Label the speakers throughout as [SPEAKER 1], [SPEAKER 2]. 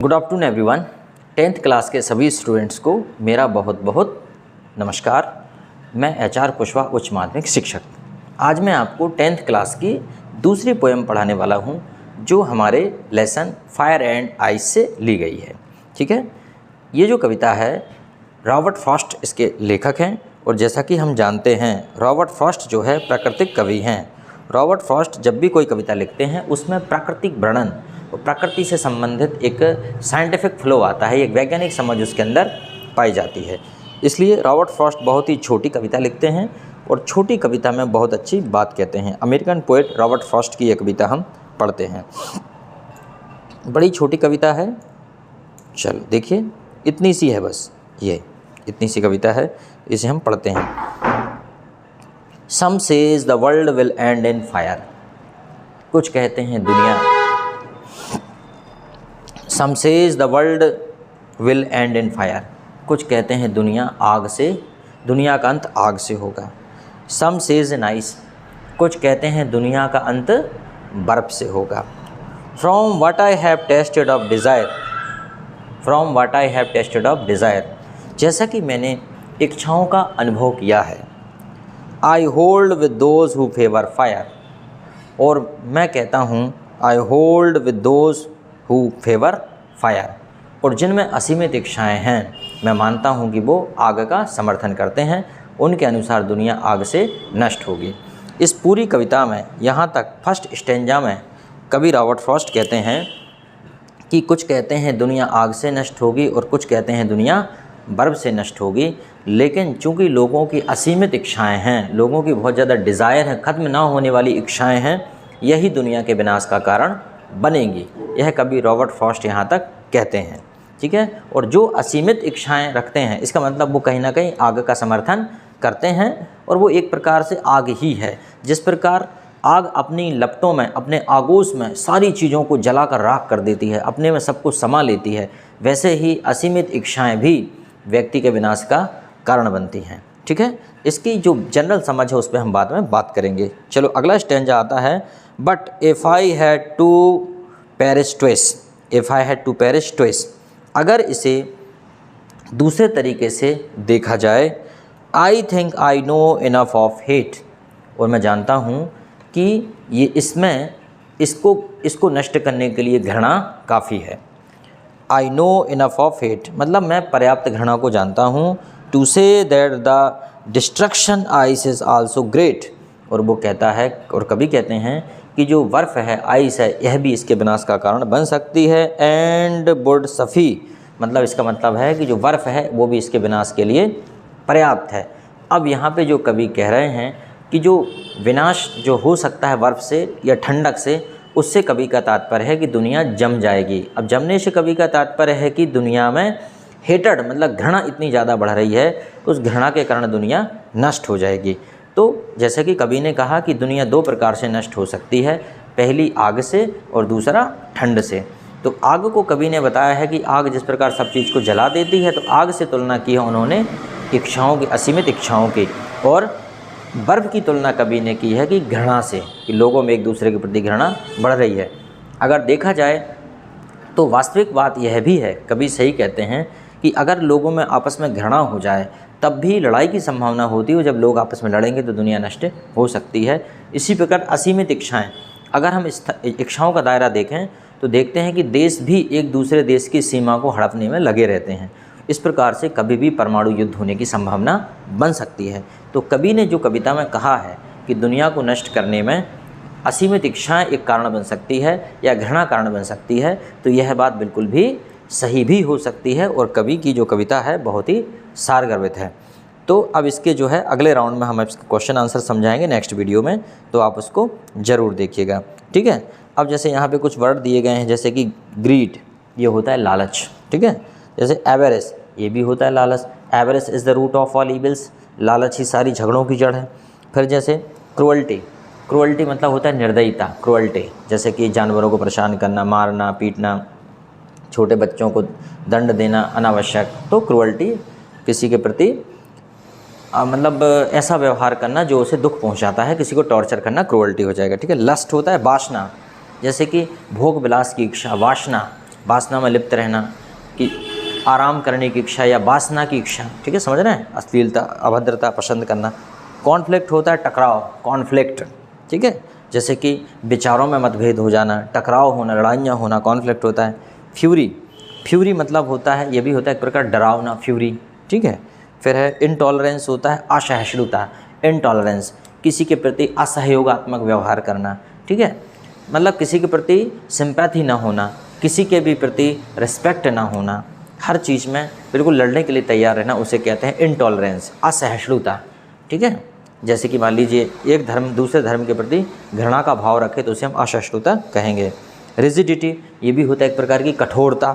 [SPEAKER 1] Good afternoon everyone. 10th class के सभी students को मेरा बहुत बहुत नमस्कार। मैं एचआर कुशवाहा उच्च माध्यमिक शिक्षक। आज मैं आपको 10th क्लास की दूसरी पोएम पढ़ाने वाला हूं, जो हमारे लेसन फायर एंड आइस से ली गई है। ठीक है, ये जो कविता है रॉबर्ट फ्रॉस्ट इसके लेखक हैं, और जैसा कि हम जानते हैं रॉबर्ट फ्रॉस्ट जो है प्राकृतिक कवि हैं। रॉबर्ट फ्रॉस्ट जब भी कोई कविता लिखते हैं उसमें प्राकृतिक वर्णन और प्रकृति से संबंधित एक साइंटिफिक फ्लो आता है, एक वैज्ञानिक समझ उसके अंदर पाई जाती है। इसलिए रॉबर्ट फ्रॉस्ट बहुत ही छोटी कविता लिखते हैं और छोटी कविता में बहुत अच्छी बात कहते हैं। अमेरिकन पोएट रॉबर्ट फ्रॉस्ट की ये कविता हम पढ़ते हैं। बड़ी छोटी कविता है, चलो देखिए, इतनी सी है, बस ये इतनी सी कविता है, इसे हम पढ़ते हैं। Some says the world will end in fire. कुछ कहते हैं दुनिया Some says the world will end in fire। कुछ कहते हैं दुनिया का अंत आग से होगा। Some says in ice। कुछ कहते हैं दुनिया का अंत बर्फ़ से होगा। From what I have tasted of desire। जैसा कि मैंने इच्छाओं का अनुभव किया है। I hold with those who favor fire। और मैं कहता हूँ I hold with those who favor fire। और जिनमें असीमित इच्छाएँ हैं, मैं मानता हूँ कि वो आग का समर्थन करते हैं। उनके अनुसार दुनिया आग से नष्ट होगी। इस पूरी कविता में यहाँ तक फर्स्ट स्टेंजा में कवि रॉबर्ट फ्रॉस्ट कहते हैं कि कुछ कहते हैं दुनिया आग से नष्ट होगी और कुछ कहते हैं दुनिया बर्फ़ से नष्ट होगी। लेकिन चूँकि लोगों की असीमित इच्छाएँ हैं, लोगों की बहुत ज़्यादा डिज़ायर है, ख़त्म ना होने वाली इच्छाएँ हैं, यही दुनिया के विनाश का कारण बनेंगी। यह कवि रॉबर्ट फ्रॉस्ट यहाँ तक कहते हैं। ठीक है, और जो असीमित इच्छाएं रखते हैं, इसका मतलब वो कहीं ना कहीं आग का समर्थन करते हैं, और वो एक प्रकार से आग ही है। जिस प्रकार आग अपनी लपटों में, अपने आगोश में सारी चीज़ों को जलाकर राख कर देती है, अपने में सब कुछ समा लेती है, वैसे ही असीमित इच्छाएँ भी व्यक्ति के विनाश का कारण बनती हैं। ठीक है, इसकी जो जनरल समझ है उस पर हम बाद में बात करेंगे। चलो अगला स्टेंजा आता है। But if I had to perish twice. अगर इसे दूसरे तरीके से देखा जाए, I think I know enough of hate. और मैं जानता हूँ कि ये इसको नष्ट करने के लिए घृणा काफ़ी है। I know enough of hate मतलब मैं पर्याप्त घृणा को जानता हूँ। To say that the destruction ice is also great. और वो कहता है, और कभी कहते हैं कि जो बर्फ़ है, आइस है, यह भी इसके विनाश का कारण बन सकती है। एंड वुड सफ़ी मतलब इसका मतलब है कि जो बर्फ़ है वो भी इसके विनाश के लिए पर्याप्त है। अब यहाँ पे जो कवि कह रहे हैं कि जो विनाश जो हो सकता है बर्फ़ से या ठंडक से, उससे कवि का तात्पर्य है कि दुनिया जम जाएगी। अब जमने से कवि का तात्पर्य है कि दुनिया में हेटेड मतलब घृणा इतनी ज़्यादा बढ़ रही है, तो उस घृणा के कारण दुनिया नष्ट हो जाएगी। तो जैसे कि कवि ने कहा कि दुनिया दो प्रकार से नष्ट हो सकती है, पहली आग से और दूसरा ठंड से। तो आग को कवि ने बताया है कि आग जिस प्रकार सब चीज़ को जला देती है, तो आग से तुलना की है उन्होंने इच्छाओं की, असीमित इच्छाओं की। और बर्फ़ की तुलना कवि ने की है कि घृणा से, कि लोगों में एक दूसरे के प्रति घृणा बढ़ रही है। अगर देखा जाए तो वास्तविक बात यह भी है, कवि सही कहते हैं कि अगर लोगों में आपस में घृणा हो जाए तब भी लड़ाई की संभावना होती है। जब लोग आपस में लड़ेंगे तो दुनिया नष्ट हो सकती है। इसी प्रकार असीमित इच्छाएं, अगर हम इस इच्छाओं का दायरा देखें तो देखते हैं कि देश भी एक दूसरे देश की सीमा को हड़पने में लगे रहते हैं। इस प्रकार से कभी भी परमाणु युद्ध होने की संभावना बन सकती है। तो कवि ने जो कविता में कहा है कि दुनिया को नष्ट करने में असीमित इच्छाएँ एक कारण बन सकती है या घृणा कारण बन सकती है, तो यह बात बिल्कुल भी सही भी हो सकती है। और कवि की जो कविता है बहुत ही सारगर्भित है। तो अब इसके जो है अगले राउंड में हम इसके क्वेश्चन आंसर समझाएंगे नेक्स्ट वीडियो में, तो आप उसको ज़रूर देखिएगा। ठीक है, अब जैसे यहाँ पे कुछ वर्ड दिए गए हैं, जैसे कि ग्रीड, ये होता है लालच। ठीक है, जैसे एवरेस, ये भी होता है लालच। Avarice is the root of all evils, लालच ही सारी झगड़ों की जड़ है। फिर जैसे क्रुअल्टी मतलब होता है निर्दयता, क्रुअल्टी, जैसे कि जानवरों को परेशान करना, मारना, पीटना, छोटे बच्चों को दंड देना अनावश्यक। तो क्रुअल्टी किसी के प्रति मतलब ऐसा व्यवहार करना जो उसे दुख पहुंचाता है, किसी को टॉर्चर करना क्रुअल्टी हो जाएगा। ठीक है, लस्ट होता है वासना, जैसे कि भोग विलास की इच्छा, वासना, वासना में लिप्त रहना, कि आराम करने की इच्छा या वासना की इच्छा, ठीक है, समझ रहे हैं, अश्लीलता, अभद्रता पसंद करना। कॉन्फ्लिक्ट होता है टकराव, कॉन्फ्लिक्ट, ठीक है, जैसे कि विचारों में मतभेद हो जाना, टकराव होना, लड़ाइयाँ होना, कॉन्फ्लिक्ट होता है। फ्यूरी, फ्यूरी मतलब होता है, ये भी होता है एक प्रकार डरावना, फ्यूरी, ठीक है। फिर है इनटॉलरेंस, होता है असहिष्णुता, इनटॉलरेंस, किसी के प्रति असहयोगात्मक व्यवहार करना, ठीक है, मतलब किसी के प्रति सिंपैथी ना होना, किसी के भी प्रति रिस्पेक्ट ना होना, हर चीज़ में बिल्कुल लड़ने के लिए तैयार रहना, उसे कहते हैं इनटॉलरेंस, असहिष्णुता, ठीक है। जैसे कि मान लीजिए एक धर्म दूसरे धर्म के प्रति घृणा का भाव रखे तो उसे हम असहिष्णुता कहेंगे। रिजिडिटी, ये भी होता है एक प्रकार की कठोरता,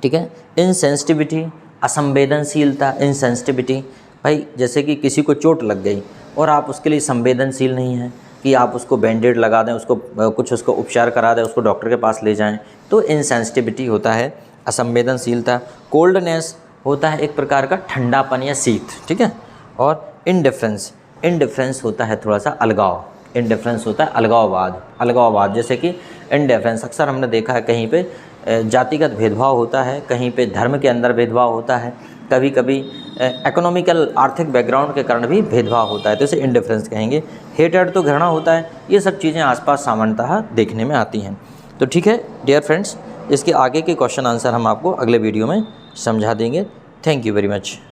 [SPEAKER 1] ठीक है। इनसेंसिटिविटी, असंवेदनशीलता, इनसेंसिटिविटी, भाई जैसे कि किसी को चोट लग गई और आप उसके लिए संवेदनशील नहीं हैं कि आप उसको बैंडेड लगा दें, उसको कुछ उसको उपचार करा दें, उसको डॉक्टर के पास ले जाएं, तो इनसेंसिटिविटी होता है, असंवेदनशीलता। कोल्डनेस होता है एक प्रकार का ठंडापन या शीत, ठीक है। और इंडिफरेंस, इंडिफरेंस होता है थोड़ा सा अलगाव, इंडिफरेंस होता है अलगाववाद, अलगाववाद, जैसे कि इंडिफरेंस अक्सर हमने देखा है कहीं पे जातिगत भेदभाव होता है, कहीं पे धर्म के अंदर भेदभाव होता है, कभी कभी इकोनॉमिकल आर्थिक बैकग्राउंड के कारण भी भेदभाव होता है, तो इसे इंडिफरेंस कहेंगे। हेटेड तो घृणा होता है, ये सब चीज़ें आसपास सामान्यतः देखने में आती हैं। तो ठीक है डियर फ्रेंड्स, इसके आगे के क्वेश्चन आंसर हम आपको अगले वीडियो में समझा देंगे। Thank you very much.